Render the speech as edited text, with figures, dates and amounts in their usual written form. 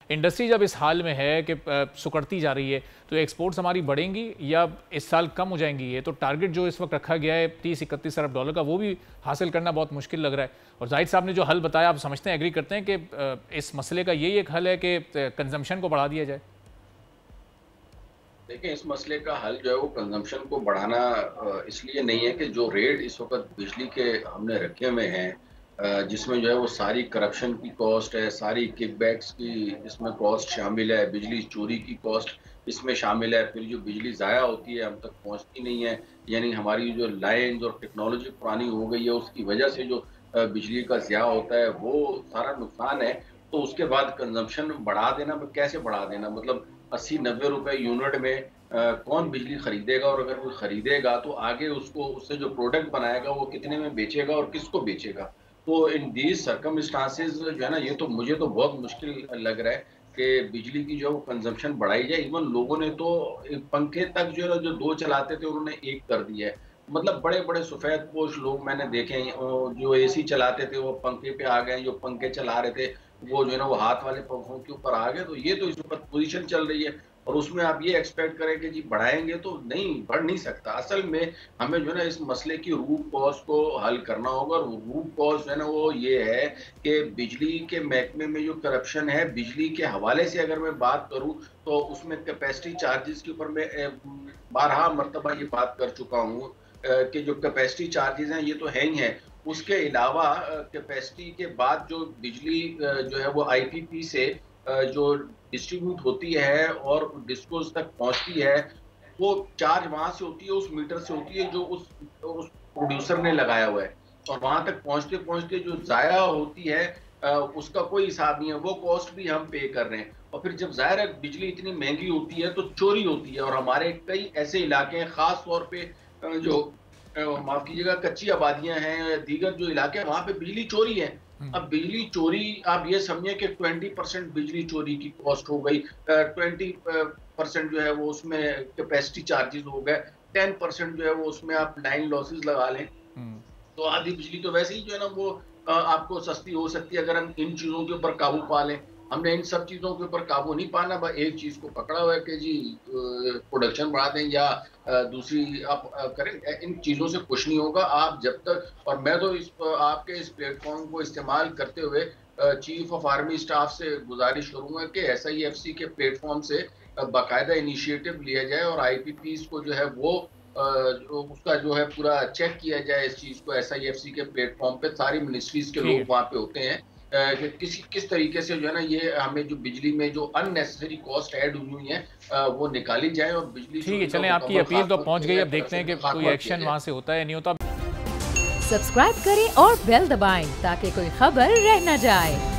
Industry जब इस हाल में है कि सुकड़ती जा रही है तो एक्सपोर्ट्स हमारी बढ़ेंगी या इस साल कम हो जाएंगी? ये तो टारगेट जो इस वक्त रखा गया है 30-31 अरब डॉलर का, वो भी हासिल करना बहुत मुश्किल लग रहा है। और जाहिद साहब ने जो हल बताया, आप समझते हैं, एग्री करते हैं कि इस मसले का यही एक हल है कि कंजम्पशन को बढ़ा दिया जाए? देखिए, इस मसले का हल जो है वो कंजम्पशन को बढ़ाना इसलिए नहीं है कि जो रेट इस वक़्त बिजली के हमने रखे हुए हैं, जिसमें जो है वो सारी करप्शन की कॉस्ट है, सारी किकबैक्स की इसमें कॉस्ट शामिल है, बिजली चोरी की कॉस्ट इसमें शामिल है, फिर जो बिजली ज़ाया होती है हम तक पहुँचती नहीं है, यानी हमारी जो लाइन्स और टेक्नोलॉजी पुरानी हो गई है, उसकी वजह से जो बिजली का ज़िया होता है वो सारा नुकसान है। तो उसके बाद कंजम्पशन बढ़ा देना, कैसे बढ़ा देना, मतलब 80-90 रुपए यूनिट में कौन बिजली खरीदेगा, और अगर कोई खरीदेगा तो आगे उसको उससे जो प्रोडक्ट बनाएगा वो कितने में बेचेगा और किसको बेचेगा। तो इन दीज़ सर्कमस्टांसेस जो है ना, ये तो मुझे तो बहुत मुश्किल लग रहा है कि बिजली की जो कंजम्पशन बढ़ाई जाए। इवन लोगों ने तो पंखे तक जो है ना, जो 2 चलाते थे उन्होंने 1 कर दिया है। मतलब बड़े-बड़े सफ़ेदपोश लोग मैंने देखे हैं, जो एसी चलाते थे वो पंखे पे आ गए, जो पंखे चला रहे थे वो जो है ना वो हाथ वाले पंखों के ऊपर आ गए। तो ये तो इस वक़्त पोज़ीशन चल रही है, और उसमें आप ये एक्सपेक्ट करें कि जी बढ़ाएँगे, तो नहीं, बढ़ नहीं सकता। असल में हमें जो है ना इस मसले की रूट कॉज़ को हल करना होगा, और रूट कॉज़ जो है ना वो ये है कि बिजली के महकमे में जो करप्शन है, बिजली के हवाले से अगर मैं बात करूँ तो उसमें कैपेसिटी चार्जेज़ के ऊपर मैं बारहा मर्तबा ये बात कर चुका हूँ कि जो कैपेसिटी चार्जेज़ हैं ये तो है ही हैं। उसके अलावा कैपेसिटी के बाद जो बिजली जो है वो आईपीपी से जो डिस्ट्रीब्यूट होती है और डिस्कोज़ तक पहुँचती है, वो चार्ज वहाँ से होती है, उस मीटर से होती है जो उस प्रोड्यूसर ने लगाया हुआ है। और वहाँ तक पहुँचते-पहुँचते जो ज़ाया होती है उसका कोई हिसाब नहीं है, वो कॉस्ट भी हम पे कर रहे हैं। और फिर जब ज़ाहिर है बिजली इतनी महँगी होती है तो चोरी होती है, और हमारे कई ऐसे इलाके हैं ख़ास तौर पे जो माफ़ कीजिएगा कच्ची आबादियाँ हैं, दीगर जो इलाके हैं वहाँ पे बिजली चोरी है। अब बिजली चोरी आप ये समझिए कि 20% बिजली चोरी की कॉस्ट हो गई, 20% जो है वो उसमें कैपेसिटी चार्जेज़ हो गए, 10% जो है वो उसमें आप लाइन लॉसेस लगा लें। तो आधी बिजली तो वैसे ही जो है ना वो आपको सस्ती हो सकती है अगर हम इन चीज़ों के ऊपर काबू पा लें। हमने इन सब चीज़ों के ऊपर काबू नहीं पाना, बस एक चीज़ को पकड़ा हुआ है कि जी प्रोडक्शन बढ़ा दें या दूसरी आप करें। इन चीज़ों से कुछ नहीं होगा आप जब तक। और मैं तो आपके इस प्लेटफ़ॉर्म को इस्तेमाल करते हुए चीफ ऑफ आर्मी स्टाफ से गुज़ारिश करूँगा कि एसआईएफसी के प्लेटफ़ॉर्म से बाकायदा इनिशिएटिव लिया जाए और आईपीपीज़ को जो है वो उसका जो है पूरा चेक किया जाए इस चीज़ को। एसआईएफसी के प्लेटफ़ॉर्म पे सारी मिनिस्ट्रीज़ के ठीक है। लोग वहाँ पे होते हैं कि किस तरीके से जो है ना ये हमें जो बिजली में जो अननेसेसरी कॉस्ट ऐड हुई है वो निकाली जाए और बिजली ठीक है, चोरी का चलें, आपकी मुकम्मल अपील तो खात्मा पहुंच किया गई। जाए, अब देखते हैं कि कोई खात्मा किया एक्शन जाए। वहां से होता है नहीं होता। सब्सक्राइब करें और बेल दबाएं ताकि कोई खबर रह न जाए।